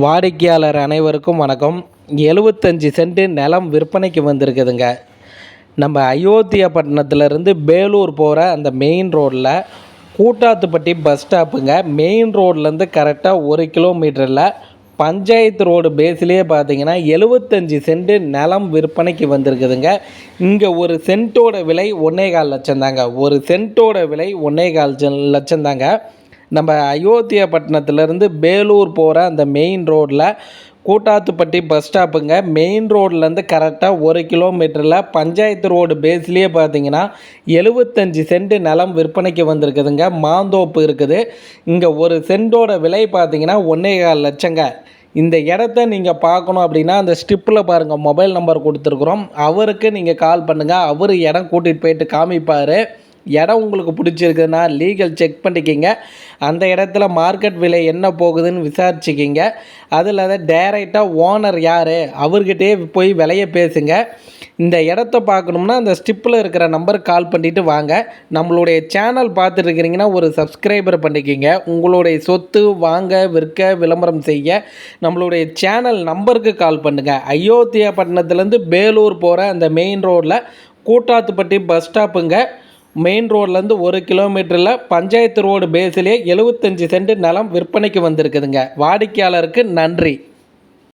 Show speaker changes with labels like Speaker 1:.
Speaker 1: வாடிக்கையாளர் அனைவருக்கும் வணக்கம். 75 சென்ட் நிலம் விற்பனைக்கு வந்திருக்குதுங்க. நம்ம அயோத்தியாபட்டினத்துலேருந்து பேலூர் போகிற அந்த மெயின் ரோடில் கூட்டாத்துப்பட்டி பஸ் ஸ்டாப்புங்க. மெயின் ரோட்லேருந்து கரெக்டாக 1 கிலோமீட்டரில் பஞ்சாயத்து ரோடு பேஸ்லேயே பார்த்தீங்கன்னா 75 சென்ட் நிலம் விற்பனைக்கு வந்திருக்குதுங்க. இங்கே ஒரு சென்ட்டோட விலை 1.25 லட்சம் தாங்க. ஒரு சென்ட்டோட விலை 1.25 லட்சம் தாங்க. நம்ம அயோத்தியாபட்டினத்துலேருந்து பேலூர் போகிற அந்த மெயின் ரோட்டில் கூட்டாத்துப்பட்டி பஸ் ஸ்டாப்புங்க. மெயின் ரோட்லேருந்து கரெக்டாக 1 கிலோமீட்டரில் பஞ்சாயத்து ரோடு பேஸ்லேயே பார்த்தீங்கன்னா 75 சென்ட் நிலம் விற்பனைக்கு வந்திருக்குதுங்க. மாந்தோப்பு இருக்குது. இங்கே ஒரு சென்ட்டோட விலை பார்த்தீங்கன்னா 1.25 லட்சங்க. இந்த இடத்த நீங்கள் பார்க்கணும் அப்படின்னா அந்த ஸ்டிப்பில் பாருங்கள், மொபைல் நம்பர் கொடுத்துருக்குறோம். அவருக்கு நீங்கள் கால் பண்ணுங்கள். அவர் இடம் கூட்டிகிட்டு போயிட்டு காமிப்பார். இடம் உங்களுக்கு பிடிச்சிருக்குதுன்னா லீகல் செக் பண்ணிக்கிங்க. அந்த இடத்துல மார்க்கெட் விலை என்ன போகுதுன்னு விசாரிச்சுக்கிங்க. அதில் அதை டைரெக்டாக ஓனர் யார் அவர்கிட்டே போய் விலையை பேசுங்க. இந்த இடத்த பார்க்கணும்னா அந்த ஸ்டிப்பில் இருக்கிற நம்பருக்கு கால் பண்ணிவிட்டு வாங்க. நம்மளுடைய சேனல் பார்த்துட்டு இருக்கிறீங்கன்னா ஒரு சப்ஸ்கிரைபர் பண்ணிக்கிங்க. உங்களுடைய சொத்து வாங்க விற்க விளம்பரம் செய்ய நம்மளுடைய சேனல் நம்பருக்கு கால் பண்ணுங்கள். அயோத்தியாபட்டினத்துலேருந்து பேலூர் போகிற அந்த மெயின் ரோடில் கூட்டாத்துப்பட்டி பஸ் ஸ்டாப்புங்க. மெயின் ரோட்லேருந்து 1 கிலோமீட்டரில் பஞ்சாயத்து ரோடு பேஸிலே 75 சென்ட் நிலம் விற்பனைக்கு வந்திருக்குதுங்க. வாடிக்கையாளருக்கு நன்றி.